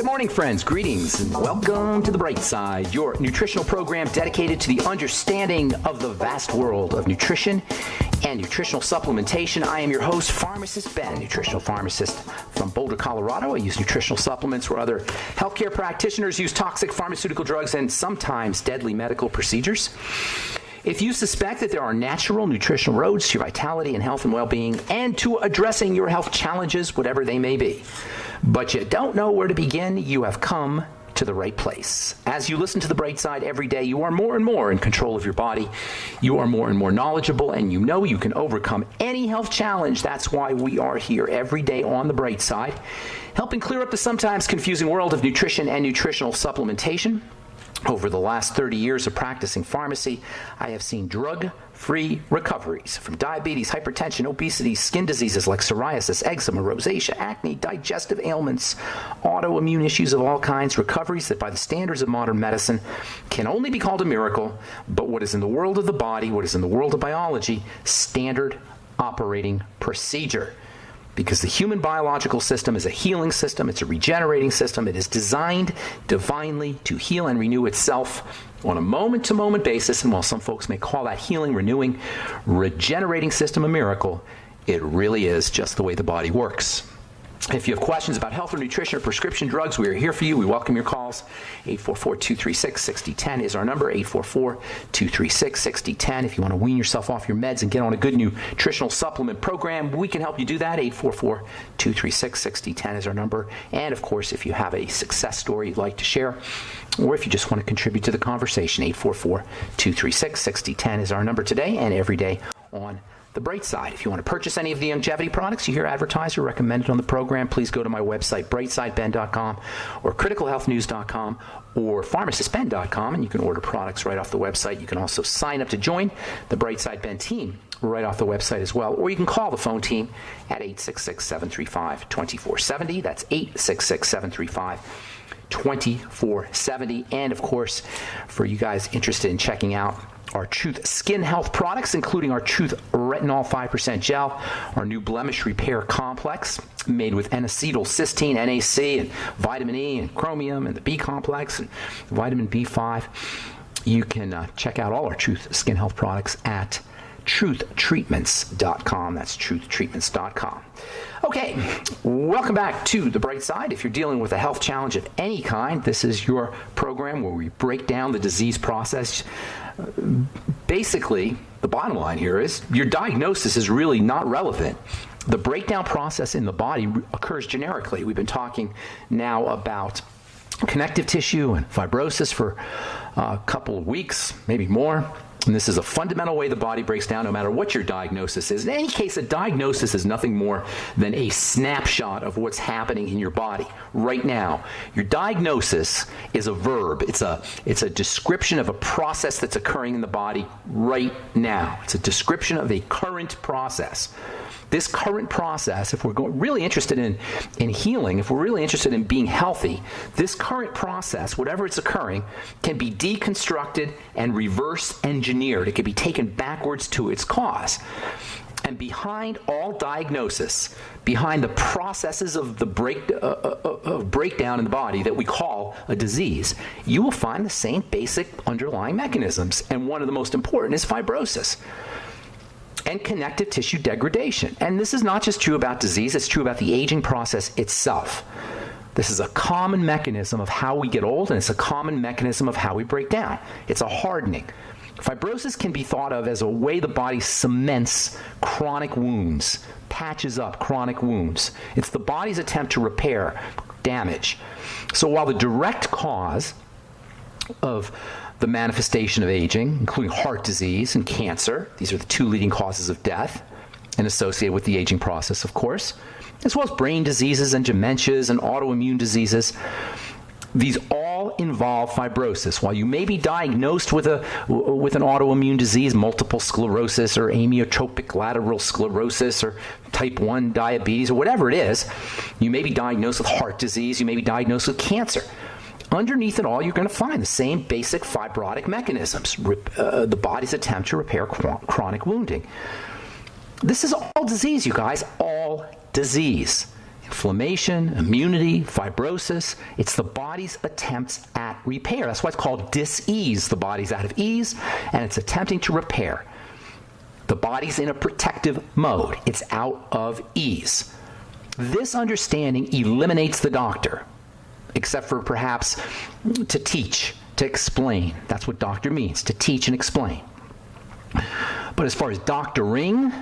Good morning, friends. Greetings and welcome to The Bright Side, your nutritional program dedicated to the understanding of the vast world of nutrition and nutritional supplementation. I am your host, Pharmacist Ben, nutritional pharmacist from Boulder, Colorado. I use nutritional supplements where other healthcare practitioners use toxic pharmaceutical drugs and sometimes deadly medical procedures. If you suspect that there are natural nutritional roads to your vitality and health and well-being and to addressing your health challenges, whatever they may be, but you don't know where to begin, you have come to the right place. As you listen to The Bright Side every day, you are more and more in control of your body. You are more and more knowledgeable, and you know you can overcome any health challenge. That's why we are here every day on The Bright Side, helping clear up the sometimes confusing world of nutrition and nutritional supplementation. Over the last 30 years of practicing pharmacy, I have seen drug-free recoveries from diabetes, hypertension, obesity, skin diseases like psoriasis, eczema, rosacea, acne, digestive ailments, autoimmune issues of all kinds, recoveries that by the standards of modern medicine can only be called a miracle, but what is in the world of the body, what is in the world of biology, standard operating procedure. Because the human biological system is a healing system, it's a regenerating system, it is designed divinely to heal and renew itself on a moment-to-moment basis, and while some folks may call that healing, renewing, regenerating system a miracle, it really is just the way the body works. If you have questions about health or nutrition or prescription drugs, we are here for you. We welcome your calls. 844-236-6010 is our number, 844-236-6010. If you want to wean yourself off your meds and get on a good nutritional supplement program, we can help you do that. 844-236-6010 is our number. And, of course, if you have a success story you'd like to share, or if you just want to contribute to the conversation, 844-236-6010 is our number today and every day on The Bright Side. If you want to purchase any of the longevity products you hear advertised or recommended on the program, please go to my website, brightsideben.com or criticalhealthnews.com or pharmacistben.com, and you can order products right off the website. You can also sign up to join the Bright Side Ben team right off the website as well, or you can call the phone team at 866-735-2470. That's 866-735-2470. And, of course, for you guys interested in checking out our Truth Skin Health products, including our Truth Retinol 5% Gel, our new Blemish Repair Complex, made with N-acetylcysteine, NAC, and vitamin E, and chromium, and the B complex, and vitamin B5. You can check out all our Truth Skin Health products at truthtreatments.com. That's truthtreatments.com. Okay, welcome back to The Bright Side. If you're dealing with a health challenge of any kind, this is your program where we break down the disease process. Basically, the bottom line here is your diagnosis is really not relevant. The breakdown process in the body occurs generically. We've been talking now about connective tissue and fibrosis for a couple of weeks, maybe more. And this is a fundamental way the body breaks down no matter what your diagnosis is. In any case, a diagnosis is nothing more than a snapshot of what's happening in your body right now. Your diagnosis is a verb. It's a description of a process that's occurring in the body right now. It's a description of a current process. This current process, if we're really interested in healing, if we're really interested in being healthy, this current process, whatever it's occurring, can be deconstructed and reverse engineered. It can be taken backwards to its cause. And behind all diagnosis, behind the processes of the breakdown in the body that we call a disease, you will find the same basic underlying mechanisms. And one of the most important is fibrosis and connective tissue degradation. And this is not just true about disease, it's true about the aging process itself. This is a common mechanism of how we get old, and it's a common mechanism of how we break down. It's a hardening. Fibrosis can be thought of as a way the body cements chronic wounds, patches up chronic wounds. It's the body's attempt to repair damage. So while the direct cause of the manifestation of aging, including heart disease and cancer, these are the two leading causes of death and associated with the aging process, of course, as well as brain diseases and dementias and autoimmune diseases. These all involve fibrosis. While you may be diagnosed with an autoimmune disease, multiple sclerosis or amyotrophic lateral sclerosis or type 1 diabetes or whatever it is, you may be diagnosed with heart disease, you may be diagnosed with cancer. Underneath it all, you're going to find the same basic fibrotic mechanisms, the body's attempt to repair chronic wounding. This is all disease, you guys, all disease. inflammation, immunity, fibrosis. It's the body's attempts at repair. That's why it's called dis-ease. The body's out of ease, and it's attempting to repair. The body's in a protective mode. It's out of ease. This understanding eliminates the doctor, except for perhaps to teach, to explain. That's what doctor means, to teach and explain. But as far as doctoring,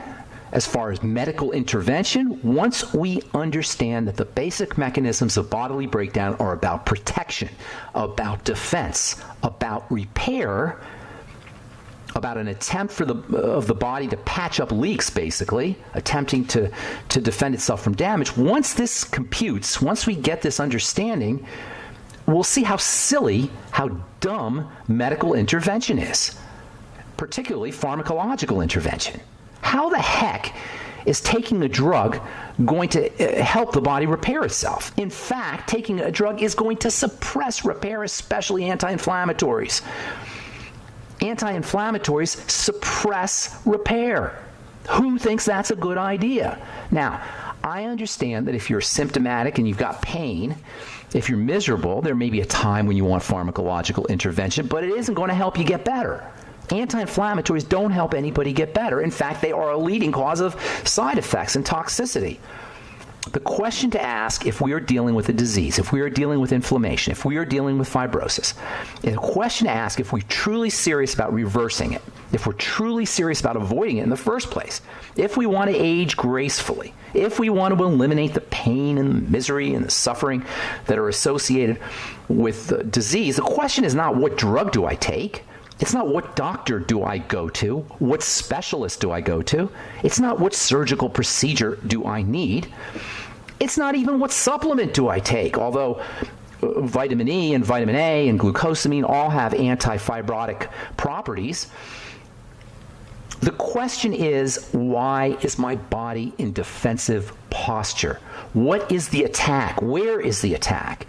as far as medical intervention, once we understand that the basic mechanisms of bodily breakdown are about protection, about defense, about repair, about an attempt of the body to patch up leaks, basically, attempting to defend itself from damage. Once this computes, once we get this understanding, we'll see how silly, how dumb medical intervention is, particularly pharmacological intervention. How the heck is taking a drug going to help the body repair itself? In fact, taking a drug is going to suppress repair, especially anti-inflammatories. Anti-inflammatories suppress repair. Who thinks that's a good idea? Now, I understand that if you're symptomatic and you've got pain, if you're miserable, there may be a time when you want pharmacological intervention, but it isn't going to help you get better. Anti-inflammatories don't help anybody get better. In fact, they are a leading cause of side effects and toxicity. The question to ask if we are dealing with a disease, if we are dealing with inflammation, if we are dealing with fibrosis, is a question to ask if we're truly serious about reversing it, if we're truly serious about avoiding it in the first place, if we want to age gracefully, if we want to eliminate the pain and the misery and the suffering that are associated with the disease. The question is not what drug do I take? It's not what doctor do I go to? What specialist do I go to? It's not what surgical procedure do I need? It's not even what supplement do I take, although vitamin E and vitamin A and glucosamine all have anti-fibrotic properties. The question is, why is my body in defensive posture? What is the attack? Where is the attack?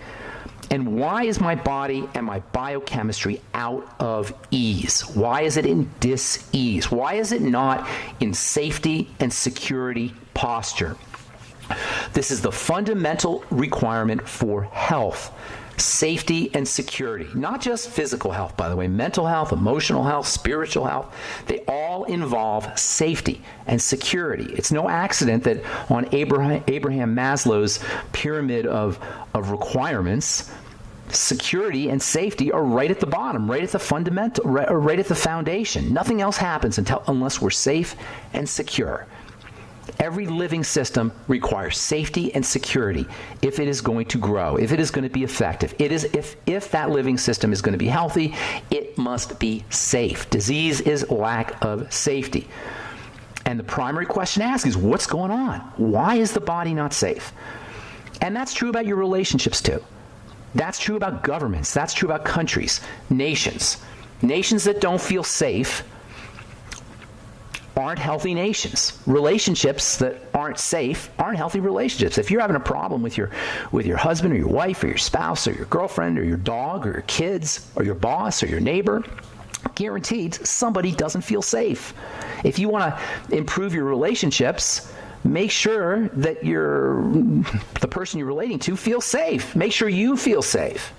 And why is my body and my biochemistry out of ease? Why is it in dis-ease? Why is it not in safety and security posture? This is the fundamental requirement for health, safety, and security. Not just physical health, by the way. Mental health, emotional health, spiritual health, they all involve safety and security. It's no accident that on Abraham Maslow's pyramid of requirements, security and safety are right at the bottom, right at the fundamental, right at the foundation. Nothing else happens unless we're safe and secure. Every living system requires safety and security if it is going to grow, if it is going to be effective. It is if that living system is going to be healthy, it must be safe. Disease is lack of safety. And the primary question to ask is, what's going on? Why is the body not safe? And that's true about your relationships too. That's true about governments. That's true about countries, nations. Nations that don't feel safe aren't healthy nations. Relationships that aren't safe aren't healthy relationships. If you're having a problem with your husband or your wife or your spouse or your girlfriend or your dog or your kids or your boss or your neighbor, guaranteed somebody doesn't feel safe. If you want to improve your relationships, make sure that the person you're relating to feels safe. Make sure you feel safe.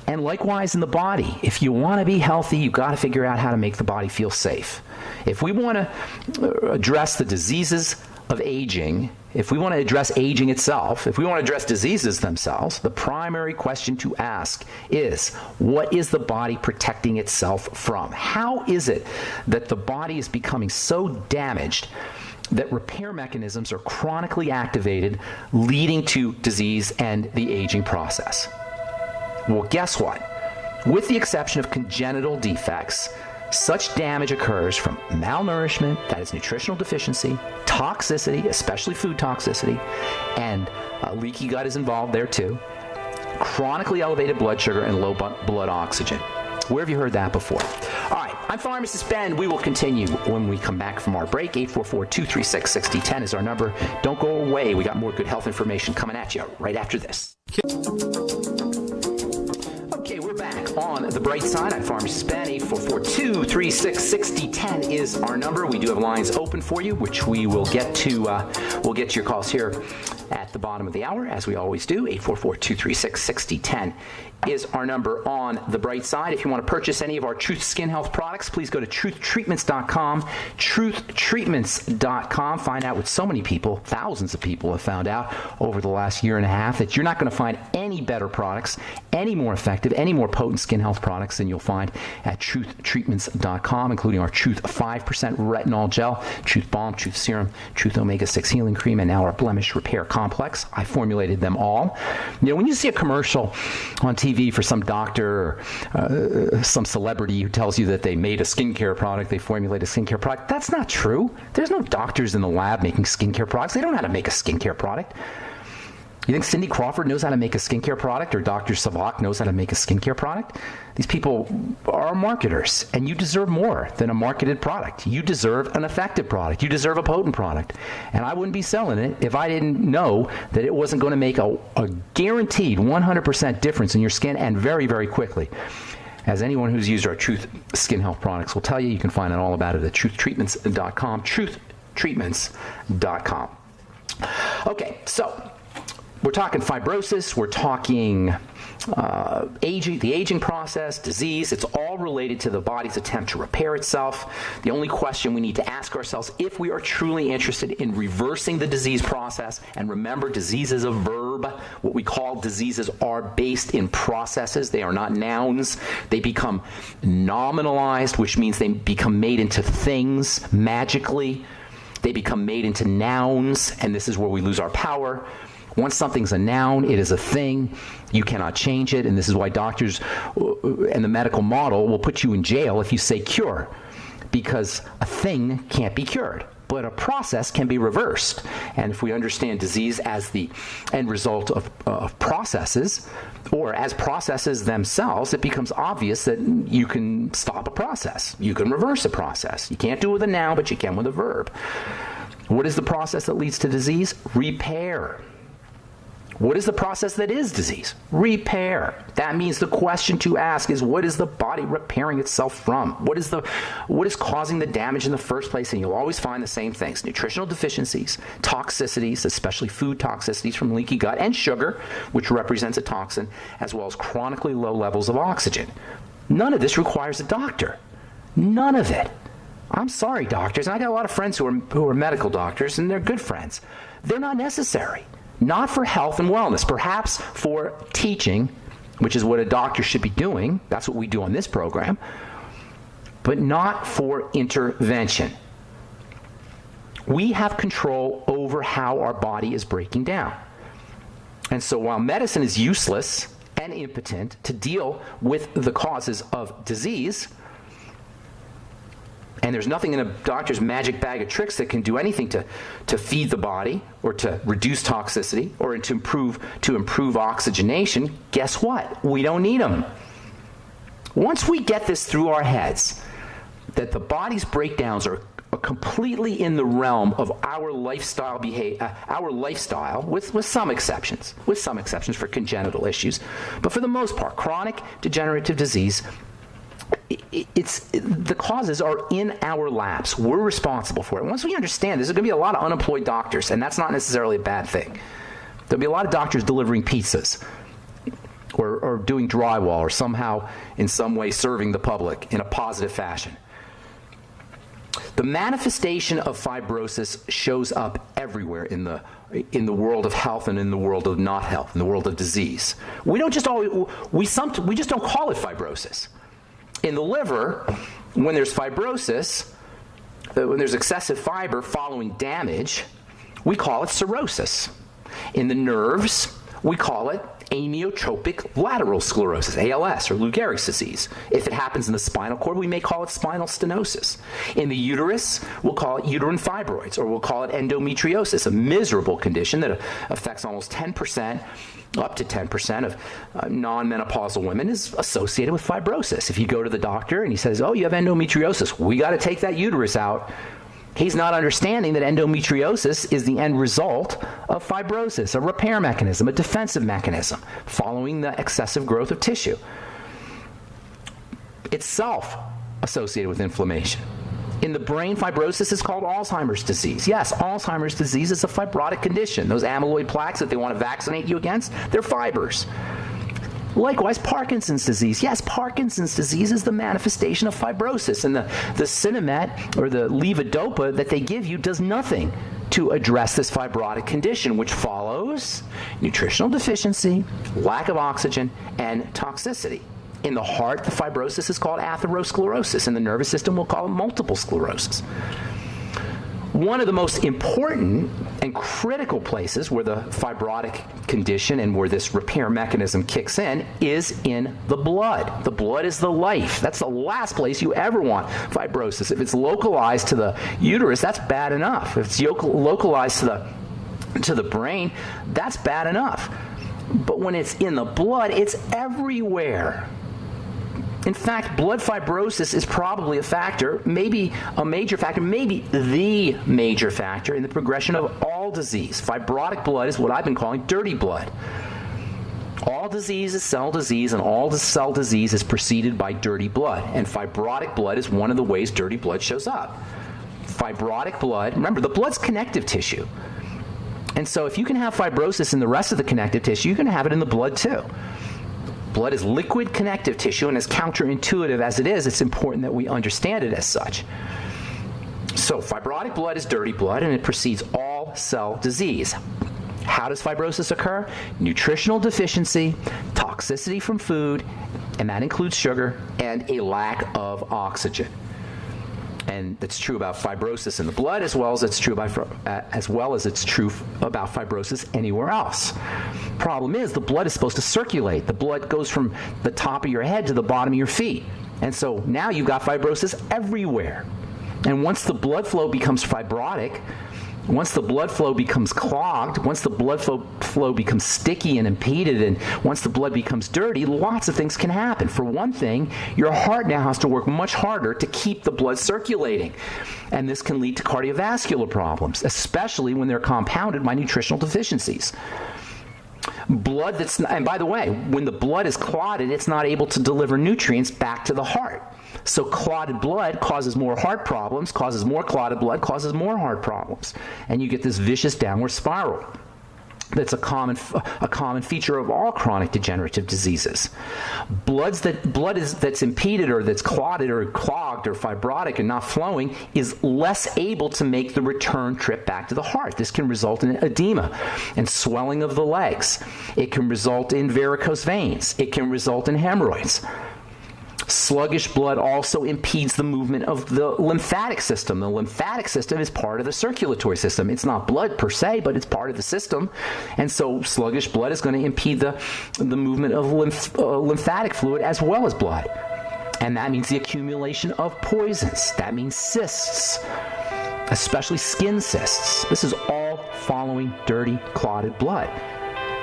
And likewise in the body, if you want to be healthy, you've got to figure out how to make the body feel safe. If we want to address the diseases of aging, if we want to address aging itself, if we want to address diseases themselves, the primary question to ask is, what is the body protecting itself from? How is it that the body is becoming so damaged that repair mechanisms are chronically activated, leading to disease and the aging process? Well, guess what? With the exception of congenital defects, such damage occurs from malnourishment, that is nutritional deficiency, toxicity, especially food toxicity, and leaky gut is involved there too, chronically elevated blood sugar, and low blood oxygen. Where have you heard that before? All right, I'm Pharmacist Ben. We will continue when we come back from our break. 844-236-6010 is our number. Don't go away. We got more good health information coming at you right after this. Okay, we're back. on the bright side. I'm Pharmacist Ben. 844-236-6010 is our number. We do have lines open for you, which we will get to. We'll get to your calls here at the bottom of the hour, as we always do. 844-236-6010 is our number on the bright side. If you want to purchase any of our Truth Skin Health products, please go to truthtreatments.com. Truthtreatments.com. Find out what so many people, thousands of people, have found out over the last year and a half, that you're not going to find any better products, any more effective, any more potent skin health products than you'll find at truthtreatments.com, including our Truth 5% Retinol Gel, Truth Balm, Truth Serum, Truth Omega-6 Healing Cream, and now our Blemish Repair Complex. I formulated them all. You know, when you see a commercial on TV for some doctor or some celebrity who tells you that they made a skincare product, they formulated a skincare product, that's not true. There's no doctors in the lab making skincare products. They don't know how to make a skincare product. You think Cindy Crawford knows how to make a skincare product, or Dr. Savak knows how to make a skincare product? These people are marketers, and you deserve more than a marketed product. You deserve an effective product. You deserve a potent product. And I wouldn't be selling it if I didn't know that it wasn't going to make a guaranteed 100% difference in your skin, and very, very quickly. As anyone who's used our Truth Skin Health products will tell you, you can find out all about it at truthtreatments.com, truthtreatments.com. Okay, so we're talking fibrosis, we're talking aging, the aging process, disease. It's all related to the body's attempt to repair itself. The only question we need to ask ourselves, if we are truly interested in reversing the disease process, and remember, disease is a verb. What we call diseases are based in processes. They are not nouns. They become nominalized, which means they become made into things magically. They become made into nouns, and this is where we lose our power. Once something's a noun, it is a thing. You cannot change it, and this is why doctors and the medical model will put you in jail if you say cure, because a thing can't be cured, but a process can be reversed. And if we understand disease as the end result of processes, or as processes themselves, it becomes obvious that you can stop a process. You can reverse a process. You can't do it with a noun, but you can with a verb. What is the process that leads to disease? Repair. What is the process that is disease? Repair. That means the question to ask is, what is the body repairing itself from? What is causing the damage in the first place? And you'll always find the same things: nutritional deficiencies, toxicities, especially food toxicities from leaky gut, and sugar, which represents a toxin, as well as chronically low levels of oxygen. None of this requires a doctor. None of it. I'm sorry, doctors, and I got a lot of friends who are medical doctors, and they're good friends. They're not necessary. Not for health and wellness, perhaps for teaching, which is what a doctor should be doing. That's what we do on this program, but not for intervention. We have control over how our body is breaking down. And so while medicine is useless and impotent to deal with the causes of disease, and there's nothing in a doctor's magic bag of tricks that can do anything to feed the body, or to reduce toxicity, or to improve oxygenation, guess what? We don't need them. Once we get this through our heads, that the body's breakdowns are completely in the realm of our lifestyle with some exceptions for congenital issues, but for the most part, chronic degenerative disease, the causes are in our laps. We're responsible for it. Once we understand, there's going to be a lot of unemployed doctors, and that's not necessarily a bad thing. There'll be a lot of doctors delivering pizzas, or doing drywall, or somehow, in some way, serving the public in a positive fashion. The manifestation of fibrosis shows up everywhere in the world of health and in the world of not health, in the world of disease. We just don't call it fibrosis. In the liver, when there's fibrosis, when there's excessive fiber following damage, we call it cirrhosis. In the nerves, we call it amyotrophic lateral sclerosis, ALS, or Lou Gehrig's disease. If it happens in the spinal cord, we may call it spinal stenosis. In the uterus, we'll call it uterine fibroids, or we'll call it endometriosis, a miserable condition that affects almost 10%, up to 10% of non-menopausal women, is associated with fibrosis. If you go to the doctor and he says, oh, you have endometriosis, we got to take that uterus out, he's not understanding that endometriosis is the end result of fibrosis, a repair mechanism, a defensive mechanism, following the excessive growth of tissue. itself associated with inflammation. In the brain, fibrosis is called Alzheimer's disease. Yes, Alzheimer's disease is a fibrotic condition. Those amyloid plaques that they want to vaccinate you against, they're fibers. Likewise, Parkinson's disease. Yes, Parkinson's disease is the manifestation of fibrosis, and the Sinemet or the levodopa that they give you does nothing to address this fibrotic condition, which follows nutritional deficiency, lack of oxygen, and toxicity. In the heart, the fibrosis is called atherosclerosis. In the nervous system, we'll call it multiple sclerosis. One of the most important and critical places where the fibrotic condition and where this repair mechanism kicks in is in the blood. The blood is the life. That's the last place you ever want fibrosis. If it's localized to the uterus, that's bad enough. If it's localized to the brain, that's bad enough. But when it's in the blood, it's everywhere. In fact, blood fibrosis is probably a factor, maybe a major factor, maybe the major factor in the progression of all disease. Fibrotic blood is what I've been calling dirty blood. All disease is cell disease, and all the cell disease is preceded by dirty blood. And fibrotic blood is one of the ways dirty blood shows up. Fibrotic blood, remember, the blood's connective tissue. And so if you can have fibrosis in the rest of the connective tissue, you can have it in the blood too. Blood is liquid connective tissue, and as counterintuitive as it is, it's important that we understand it as such. So fibrotic blood is dirty blood, and it precedes all cell disease. How does fibrosis occur? Nutritional deficiency, toxicity from food, and that includes sugar, and a lack of oxygen. And that's true about fibrosis in the blood as well as it's true about fibrosis anywhere else. Problem is, the blood is supposed to circulate. The blood goes from the top of your head to the bottom of your feet. And so now you've got fibrosis everywhere. And once the blood flow becomes fibrotic, once the blood flow becomes clogged, once the blood flow becomes sticky and impeded, and once the blood becomes dirty, lots of things can happen. For one thing, your heart now has to work much harder to keep the blood circulating. And this can lead to cardiovascular problems, especially when they're compounded by nutritional deficiencies. And by the way, when the blood is clotted, it's not able to deliver nutrients back to the heart. So clotted blood causes more heart problems, causes more clotted blood, causes more heart problems. And you get this vicious downward spiral. That's a common feature of all chronic degenerative diseases. Blood that's impeded or that's clotted or clogged or fibrotic and not flowing is less able to make the return trip back to the heart. This can result in edema and swelling of the legs. It can result in varicose veins. It can result in hemorrhoids. Sluggish blood also impedes the movement of the lymphatic system. The lymphatic system is part of the circulatory system. It's not blood per se, but it's part of the system. And so sluggish blood is going to impede the movement of lymphatic fluid as well as blood. And that means the accumulation of poisons. That means cysts, especially skin cysts. This is all following dirty, clotted blood.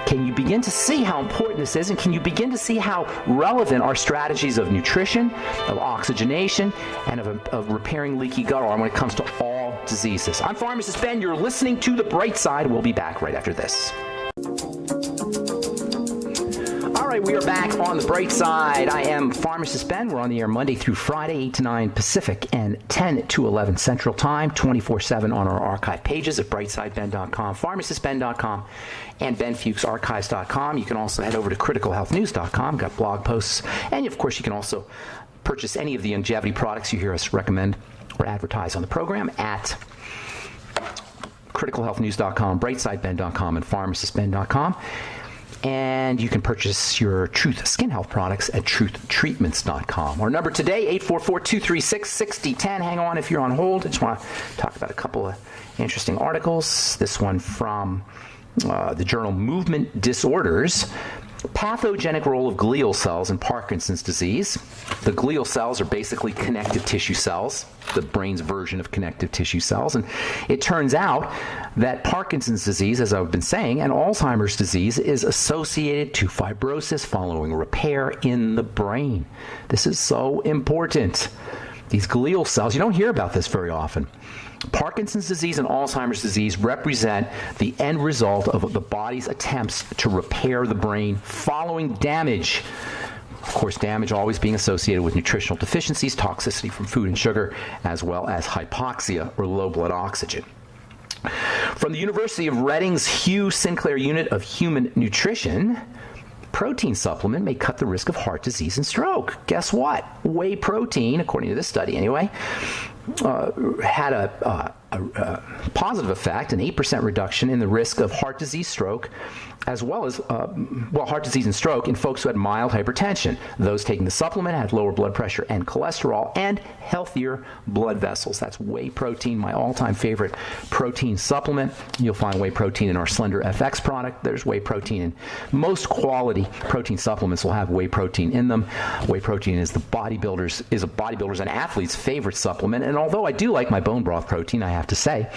Can you begin to see how important this is, and can you begin to see how relevant our strategies of nutrition, of oxygenation, and of repairing leaky gut are when it comes to all diseases? I'm Pharmacist Ben. You're listening to The Bright Side. We'll be back right after this. All right, we are back on The Bright Side. I am Pharmacist Ben. We're on the air Monday through Friday, 8 to 9 Pacific and 10 to 11 Central Time, 24/7 on our archive pages at brightsideben.com, pharmacistben.com, and benfuchsarchives.com. You can also head over to criticalhealthnews.com, got blog posts, and of course you can also purchase any of the longevity products you hear us recommend or advertise on the program at criticalhealthnews.com, brightsideben.com, and pharmacistben.com. And you can purchase your Truth Skin Health products at truthtreatments.com. Our number today, 844-236-6010. Hang on if you're on hold. I just want to talk about a couple of interesting articles. This one from the journal Movement Disorders. Pathogenic role of glial cells in Parkinson's disease. The glial cells are basically connective tissue cells, the brain's version of connective tissue cells. And it turns out that Parkinson's disease, as I've been saying, and Alzheimer's disease is associated to fibrosis following repair in the brain. This is so important. These glial cells, you don't hear about this very often. Parkinson's disease and Alzheimer's disease represent the end result of the body's attempts to repair the brain following damage Of course, damage always being associated with nutritional deficiencies, toxicity from food and sugar, as well as hypoxia or low blood oxygen. From the University of Reading's Hugh Sinclair Unit of Human Nutrition, protein supplement may cut the risk of heart disease and stroke. Guess what? Whey protein, according to this study anyway, had a positive effect, an 8% reduction in the risk of heart disease, stroke, as well as, heart disease and stroke in folks who had mild hypertension. Those taking the supplement had lower blood pressure and cholesterol and healthier blood vessels. That's whey protein, my all-time favorite protein supplement. You'll find whey protein in our Slender FX product. There's whey protein in most quality protein supplements will have whey protein in them. Whey protein is a bodybuilder's and athlete's favorite supplement. And although I do like my bone broth protein, I have to say,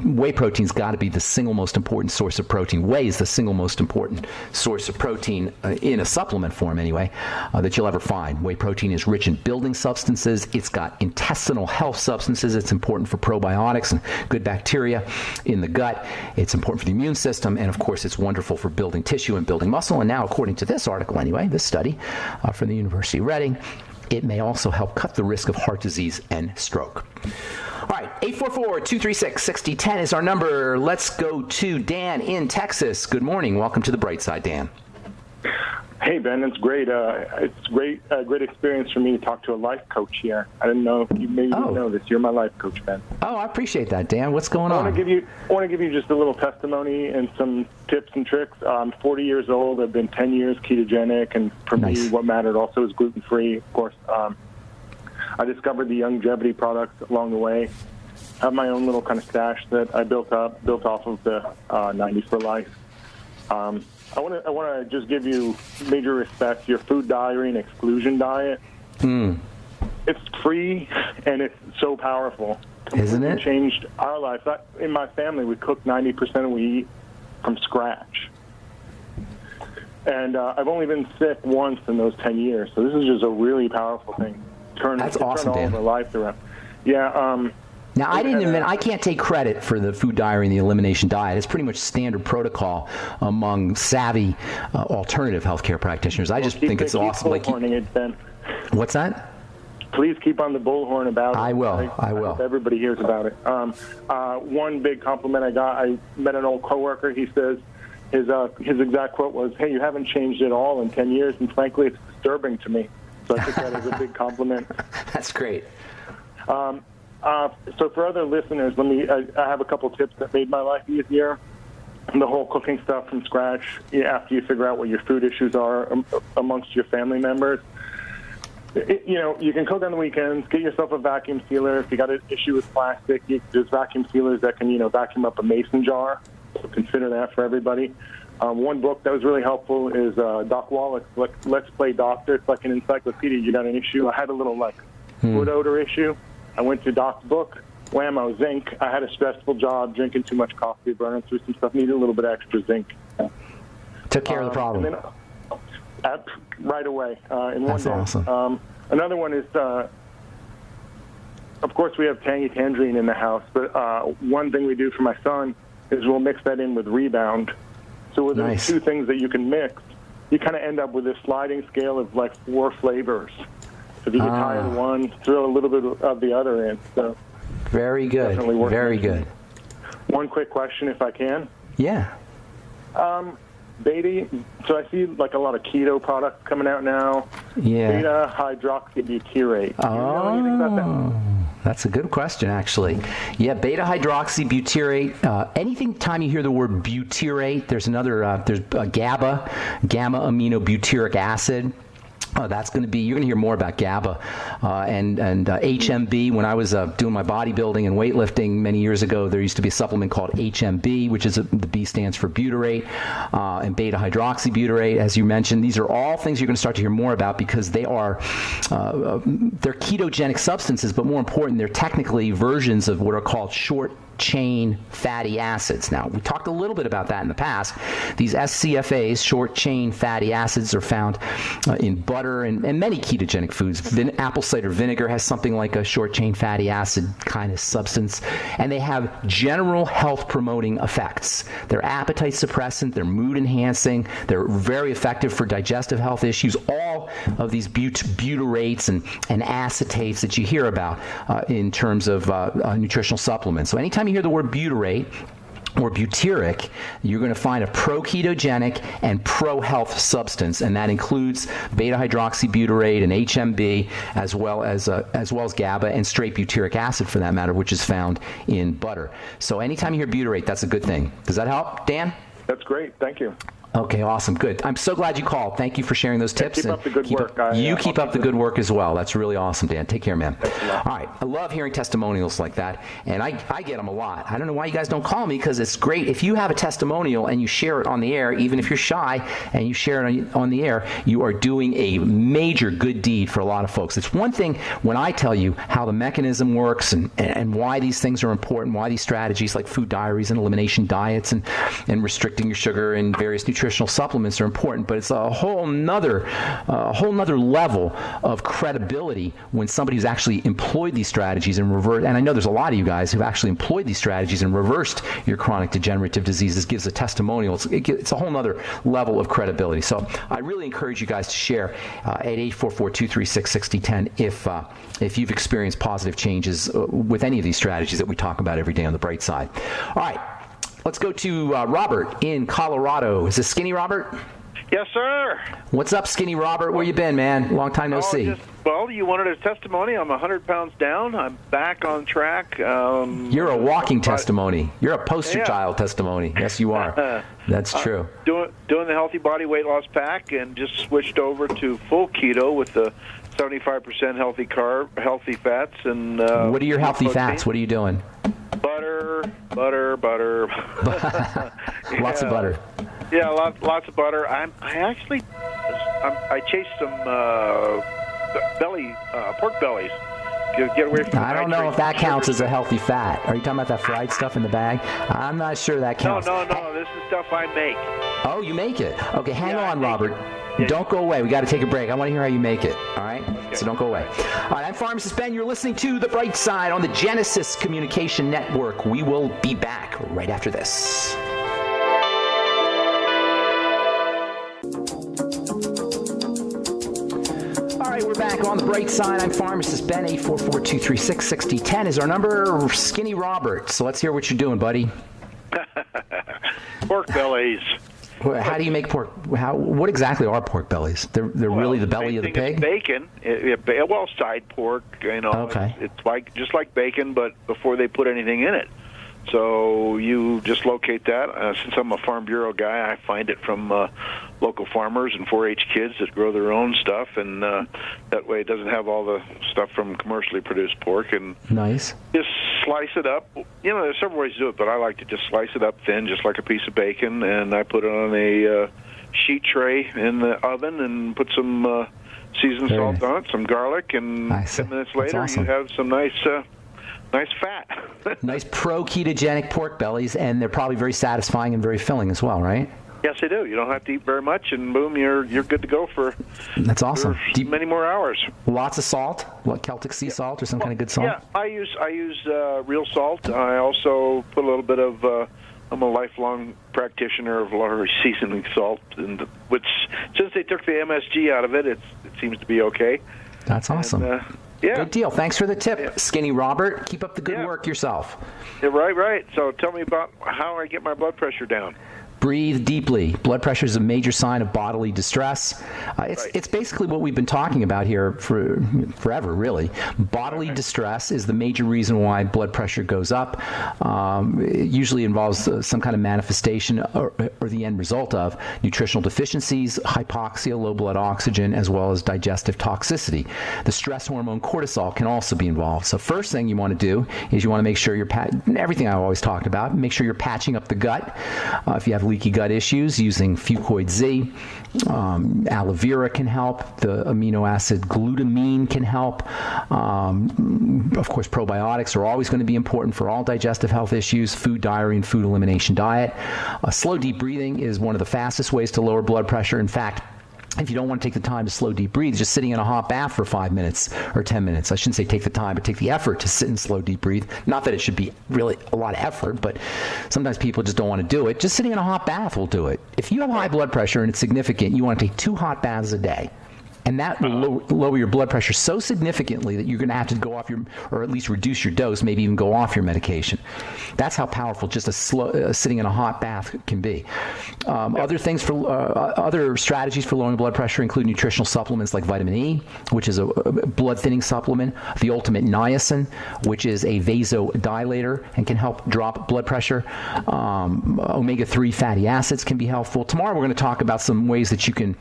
whey protein's got to be the single most important source of protein. Whey is the single most important source of protein in a supplement form anyway that you'll ever find. Whey protein is rich in building substances. It's got intestinal health substances. It's important for probiotics and good bacteria in the gut. It's important for the immune system. And of course, it's wonderful for building tissue and building muscle. And now, according to this article anyway, this study from the University of Reading, it may also help cut the risk of heart disease and stroke. All right, 844-236-6010 is our number. Let's go to Dan in Texas. Good morning. Welcome to the Bright Side, Dan. Hey, Ben, it's great. It's great experience for me to talk to a life coach here. I didn't know if you know this. You're my life coach, Ben. Oh, I appreciate that, Dan. What's going on? I want to give you just a little testimony and some tips and tricks. I'm 40 years old. I've been 10 years ketogenic, and for me, what mattered also is gluten-free, of course. I discovered the longevity products along the way. I have my own little kind of stash that I built off of the 90 for Life. I want to just give you major respect. Your food diary and exclusion diet. It's free and it's so powerful. Isn't it? Changed our lives. In my family, we cook 90% of what we eat from scratch. And I've only been sick once in those 10 years, so this is just a really powerful thing. That's awesome, turn all Dan. of our lives around. Yeah. Now, I can't take credit for the food diary and the elimination diet. It's pretty much standard protocol among savvy alternative healthcare practitioners. I just think it's awesome. It, Ben. What's that? Please keep on the bullhorn about it. I will. I hope everybody hears about it. One big compliment I got, I met an old coworker. He says his exact quote was, "Hey, you haven't changed at all in 10 years, and frankly, it's disturbing to me." So I took that as a big compliment. That's great. So for other listeners, I have a couple tips that made my life easier. The whole cooking stuff from scratch, after you figure out what your food issues are amongst your family members. You can cook on the weekends. Get yourself a vacuum sealer. If you got an issue with plastic, there's vacuum sealers that can, vacuum up a mason jar. So consider that for everybody. One book that was really helpful is Doc Wallach's Let's Play Doctor. It's like an encyclopedia. You got an issue. I had a little food odor issue. I went to Doc's book. Whammo, zinc. I had a stressful job, drinking too much coffee, burning through some stuff. Needed a little bit of extra zinc. Took care of the problem. Right away in one That's day. Awesome. Another one is, of course, we have tangy tangerine in the house, but one thing we do for my son is we'll mix that in with Rebound. So with those two things that you can mix, you kind of end up with a sliding scale of 4 flavors. So if you get tired of one, throw a little bit of the other in. So very good. Very good. One quick question, if I can. Yeah. Beta. So I see a lot of keto products coming out now. Yeah. Beta hydroxybutyrate. Do you know anything about that? That's a good question, actually. Yeah, beta hydroxybutyrate. Anything time you hear the word butyrate, there's GABA, gamma aminobutyric acid. That's going to be, you're going to hear more about GABA and HMB. When I was doing my bodybuilding and weightlifting many years ago, there used to be a supplement called HMB, which is the B stands for butyrate, and beta hydroxybutyrate, as you mentioned. These are all things you're going to start to hear more about because they're ketogenic substances, but more important, they're technically versions of what are called short chain fatty acids. Now, we talked a little bit about that in the past. These SCFAs, short chain fatty acids, are found in butter and many ketogenic foods. Apple cider vinegar has something like a short chain fatty acid kind of substance, and they have general health promoting effects. They're appetite suppressant, they're mood enhancing, they're very effective for digestive health issues. All of these butyrates and acetates that you hear about in terms of nutritional supplements. So anytime you hear the word butyrate or butyric, you're going to find a pro-ketogenic and pro-health substance, and that includes beta-hydroxybutyrate and HMB, as well as GABA and straight butyric acid, for that matter, which is found in butter. So anytime you hear butyrate, that's a good thing. Does that help, Dan? That's great. Thank you. Okay, awesome. Good. I'm so glad you called. Thank you for sharing those tips. Keep up the good work. Keep up the good work as well. That's really awesome, Dan. Take care, man. All right. I love hearing testimonials like that, and I get them a lot. I don't know why you guys don't call me, because it's great. If you have a testimonial and you share it on the air, even if you're shy and you share it on the air, you are doing a major good deed for a lot of folks. It's one thing when I tell you how the mechanism works and why these things are important, why these strategies like food diaries and elimination diets and restricting your sugar and various nutritional supplements are important, but it's a whole nother level of credibility when somebody who's actually employed these strategies and reversed. And I know there's a lot of you guys who've actually employed these strategies and reversed your chronic degenerative diseases. Gives a testimonial. It's a whole nother level of credibility. So I really encourage you guys to share at 844-236-6010 if you've experienced positive changes with any of these strategies that we talk about every day on The Bright Side. All right. Let's go to Robert in Colorado. Is this Skinny Robert? Yes, sir. What's up, Skinny Robert? Where you been, man? Long time no see. You wanted a testimony. I'm 100 pounds down. I'm back on track. You're a walking testimony. You're a poster child testimony. Yes, you are. That's true. Doing the Healthy Body Weight Loss Pack, and just switched over to full keto with the 75% healthy fats. And what are your healthy fats? What are you doing? Butter. Lots of butter. Yeah, lots of butter. I chased some pork bellies. Get away from. I don't know if that counts as a healthy fat. Are you talking about that fried stuff in the bag? I'm not sure that counts. No. This is stuff I make. Oh, you make it. Okay, hang on, Robert. Yeah. Don't go away. We got to take a break. I want to hear how you make it. All right? Okay. So don't go away. All right, I'm Pharmacist Ben. You're listening to The Bright Side on the Genesis Communication Network. We will be back right after this. All right, we're back on The Bright Side. I'm Pharmacist Ben. 844-236-6010 is our number. Skinny Robert. So let's hear what you're doing, buddy. Pork bellies. How do you make pork? What exactly are pork bellies? They're really the belly of the pig? Bacon. Side pork. Okay. It's just like bacon, but before they put anything in it. So you just locate that. Since I'm a Farm Bureau guy, I find it from local farmers and 4-H kids that grow their own stuff, and that way it doesn't have all the stuff from commercially produced pork. And nice. Just slice it up. There's several ways to do it, but I like to just slice it up thin, just like a piece of bacon, and I put it on a sheet tray in the oven and put some seasoned salt on it, some garlic, and 10 minutes later you have some nice fat. Nice pro-ketogenic pork bellies, and they're probably very satisfying and very filling as well, right? Yes, they do. You don't have to eat very much, and boom, you're good to go for. That's awesome. Many more hours. Lots of salt, Celtic sea salt or some kind of good salt. Yeah, I use real salt. I also put a little bit of. I'm a lifelong practitioner of Lowry seasoning salt, which since they took the MSG out of it, it seems to be okay. That's awesome. And, yeah. Good deal. Thanks for the tip, Skinny Robert. Keep up the good work yourself. Yeah, right. So tell me about how I get my blood pressure down. Breathe deeply. Blood pressure is a major sign of bodily distress. It's basically what we've been talking about here for forever, really. Bodily distress is the major reason why blood pressure goes up. It usually involves some kind of manifestation or the end result of nutritional deficiencies, hypoxia, low blood oxygen, as well as digestive toxicity. The stress hormone cortisol can also be involved. So first thing you want to do is you want to make sure everything I've always talked about, make sure you're patching up the gut. If you have leaky gut issues using Fucoid Z. Aloe vera can help. The amino acid glutamine can help. Of course, probiotics are always going to be important for all digestive health issues. Food diary and food elimination diet. Slow deep breathing is one of the fastest ways to lower blood pressure. In fact, if you don't want to take the time to slow deep breathe, just sitting in a hot bath for 5 minutes or 10 minutes. I shouldn't say take the time, but take the effort to sit and slow deep breathe. Not that it should be really a lot of effort, but sometimes people just don't want to do it. Just sitting in a hot bath will do it. If you have high blood pressure and it's significant, you want to take 2 hot baths a day. And that will lower your blood pressure so significantly that you're going to have to go off or at least reduce your dose, maybe even go off your medication. That's how powerful just sitting in a hot bath can be. Other strategies for lowering blood pressure include nutritional supplements like vitamin E, which is a blood thinning supplement, the ultimate niacin, which is a vasodilator and can help drop blood pressure. Omega-3 fatty acids can be helpful. Tomorrow we're going to talk about some ways that you can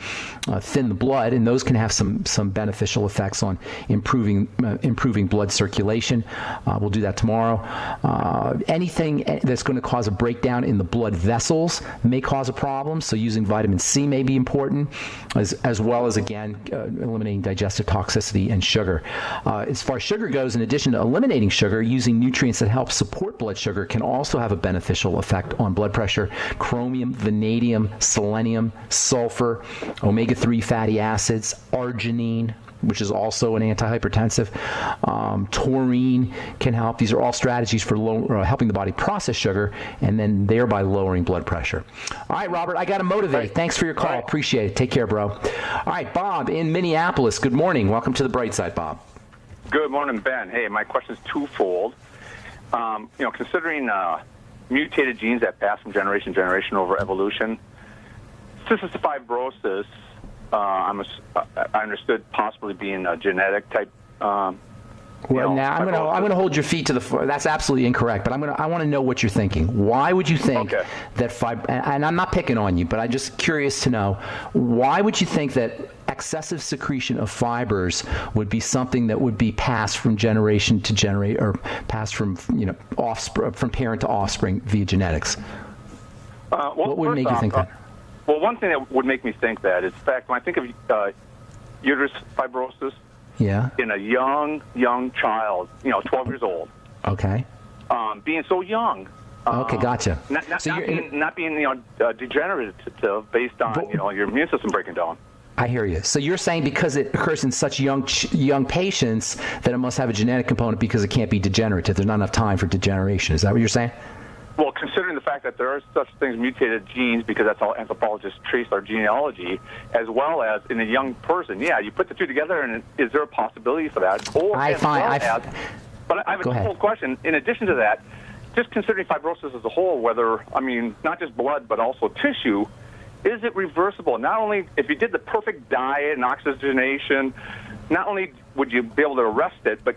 thin the blood, and those can have some beneficial effects on improving blood circulation. We'll do that tomorrow. Anything that's going to cause a breakdown in the blood vessels may cause a problem, so using vitamin C may be important, as well as, again, eliminating digestive toxicity and sugar. As far as sugar goes, in addition to eliminating sugar, using nutrients that help support blood sugar can also have a beneficial effect on blood pressure. Chromium, vanadium, selenium, sulfur, omega-3 fatty acids, arginine, which is also an antihypertensive. Taurine can help. These are all strategies for helping the body process sugar and then thereby lowering blood pressure. All right, Robert, I got to motivate. Right. Thanks for your call. Right. Appreciate it. Take care, bro. All right, Bob in Minneapolis. Good morning. Welcome to the Bright Side, Bob. Good morning, Ben. Hey, my question is twofold. Considering mutated genes that pass from generation to generation over evolution, cystic fibrosis, I understood possibly being a genetic type. Now I'm going to hold your feet to the floor. That's absolutely incorrect. But I want to know what you're thinking. Why would you think that and I'm not picking on you, but I'm just curious to know, why would you think that excessive secretion of fibers would be something that would be passed from generation to generation, or passed from from parent to offspring via genetics? What would make you think that? Well, one thing that would make me think that is, in fact, when I think of uterus fibrosis, in a young child, 12 years old. Okay. Being so young. Okay, gotcha. Not being degenerative based on your immune system breaking down. I hear you. So you're saying because it occurs in such young patients that it must have a genetic component because it can't be degenerative. There's not enough time for degeneration. Is that what you're saying? Well, considering the fact that there are such things, mutated genes, because that's how anthropologists trace our genealogy, as well as in a young person. Yeah, you put the two together, and is there a possibility for that? But I have a simple question. In addition to that, just considering fibrosis as a whole, not just blood, but also tissue, is it reversible? Not only if you did the perfect diet and oxygenation, not only would you be able to arrest it, but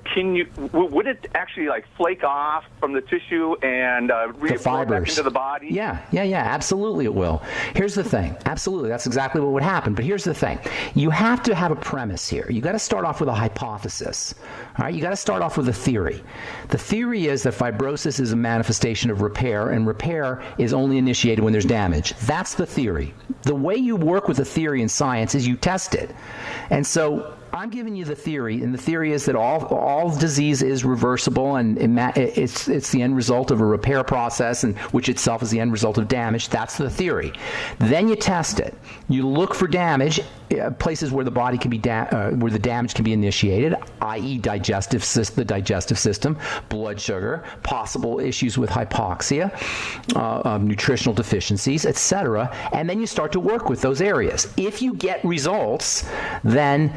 would it actually flake off from the tissue and reabsorb back into the body? Yeah, absolutely it will. Here's the thing. Absolutely, that's exactly what would happen. But here's the thing. You have to have a premise here. You got to start off with a hypothesis. All right, you got to start off with a theory. The theory is that fibrosis is a manifestation of repair, and repair is only initiated when there's damage. That's the theory. The way you work with a theory in science is you test it. And so I'm giving you the theory, and the theory is that all disease is reversible, and it's the end result of a repair process, and which itself is the end result of damage. That's the theory. Then you test it. You look for damage, places where the body can be where the damage can be initiated, i.e., the digestive system, blood sugar, possible issues with hypoxia, nutritional deficiencies, etc. And then you start to work with those areas. If you get results, then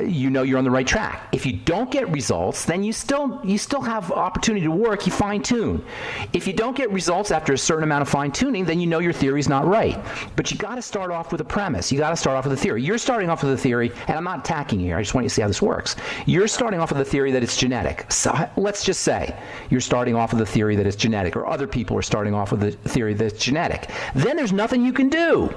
you're on the right track. If you don't get results, then you still have opportunity to work. You fine tune. If you don't get results after a certain amount of fine tuning, then your theory is not right. But you got to start off with a premise. You got to start off with a theory. You're starting off with a theory, and I'm not attacking you here. I just want you to see how this works. You're starting off with a theory that it's genetic. So let's just say you're starting off with a theory that it's genetic, or other people are starting off with a theory that it's genetic. Then there's nothing you can do.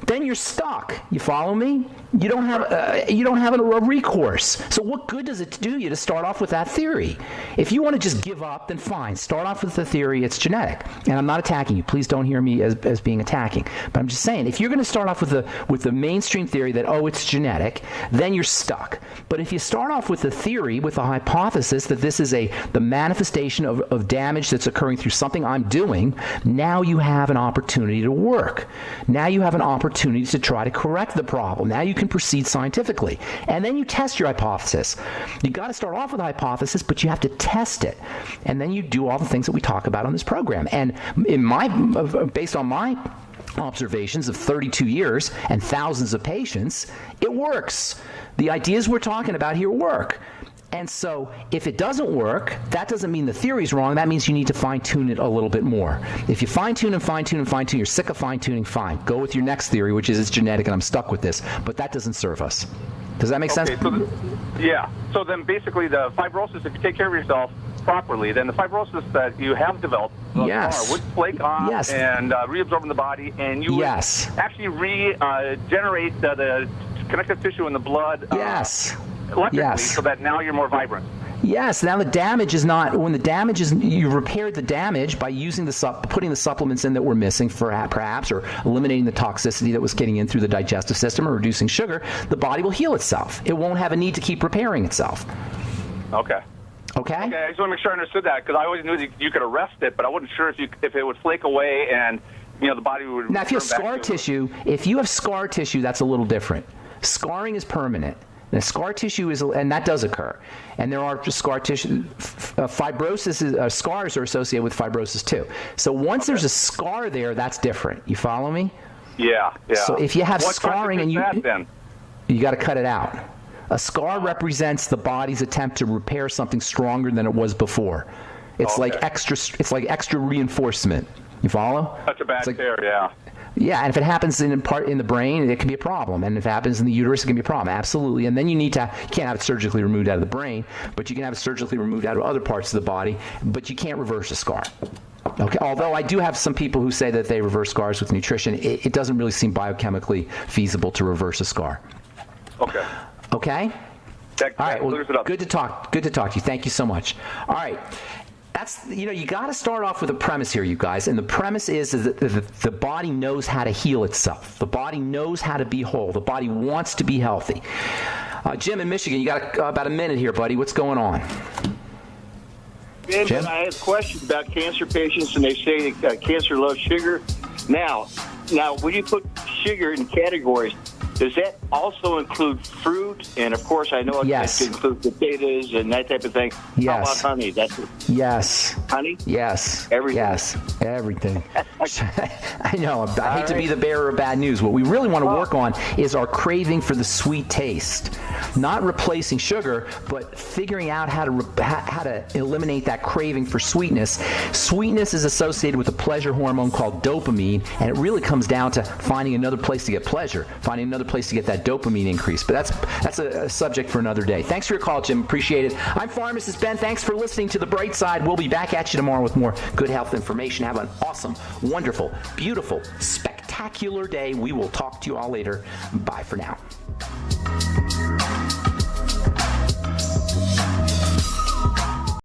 then you're stuck. You follow me? You don't have a recourse. So what good does it do you to start off with that theory? If you want to just give up, then fine. Start off with the theory it's genetic. And I'm not attacking you. Please don't hear me as being attacking. But I'm just saying, if you're going to start off with the mainstream theory that, oh, it's genetic, then you're stuck. But if you start off with the theory, with the hypothesis that this is the manifestation of damage that's occurring through something I'm doing, now you have an opportunity to work. Now you have an opportunity to try to correct the problem. Now you can proceed scientifically. And then you test your hypothesis. You got to start off with a hypothesis, but you have to test it. And then you do all the things that we talk about on this program. And based on my observations of 32 years and thousands of patients, it works. The ideas we're talking about here work. And so if it doesn't work, that doesn't mean the theory's wrong. That means you need to fine-tune it a little bit more. If you fine-tune and fine-tune and fine-tune, you're sick of fine-tuning, fine. Go with your next theory, which is it's genetic and I'm stuck with this. But that doesn't serve us. Does that make sense? Yeah. So then basically the fibrosis, if you take care of yourself properly, then the fibrosis that you have developed would flake off and reabsorb in the body, and you would actually regenerate the connective tissue in the blood electrically so that now you're more vibrant. Yes. Now the damage is not, when the damage is, you repaired the damage by using putting the supplements in that were missing perhaps, or eliminating the toxicity that was getting in through the digestive system or reducing sugar, the body will heal itself. It won't have a need to keep repairing itself. Okay. Okay? I just want to make sure I understood that, because I always knew that you could arrest it, but I wasn't sure if it would flake away and the body would. Now, if you have scar tissue, that's a little different. Scarring is permanent. And scar tissue and that does occur. And there are just scar tissue. Fibrosis, scars are associated with fibrosis too. So once there's a scar there, that's different. You follow me? Yeah. So if you have what scarring and you got to cut it out. A scar represents the body's attempt to repair something stronger than it was before. It's like extra reinforcement. You follow? That's a bad tear, yeah. Yeah, and if it happens in the brain, it can be a problem. And if it happens in the uterus, it can be a problem. Absolutely. And then you can't have it surgically removed out of the brain, but you can have it surgically removed out of other parts of the body, but you can't reverse a scar. Okay. Although I do have some people who say that they reverse scars with nutrition, it doesn't really seem biochemically feasible to reverse a scar. Okay. Okay? All right. Well, good to talk to you. Thank you so much. All right. That's, you got to start off with a premise here, you guys. And the premise is that the body knows how to heal itself. The body knows how to be whole. The body wants to be healthy. Jim in Michigan, you got about a minute here, buddy. What's going on? Ben, I have questions about cancer patients, and they say that cancer loves sugar. Now, when you put sugar in categories, does that also include fruit? And, of course, I know it has to include potatoes and that type of thing. Yes. How about honey? Yes. Honey? Yes. Everything? Yes. Everything. I know. I hate to be the bearer of bad news. What we really want to work on is our craving for the sweet taste. Not replacing sugar, but figuring out how to eliminate that craving for sweetness. Sweetness is associated with a pleasure hormone called dopamine, and it really comes down to finding another place to get pleasure, finding another place to get that dopamine increase. But that's a subject for another day. Thanks for your call, Jim. Appreciate it. I'm Pharmacist Ben. Thanks for listening to The Bright Side. We'll be back at you tomorrow with more good health information. Have an awesome, wonderful, beautiful, spectacular day. We will talk to you all later. Bye for now.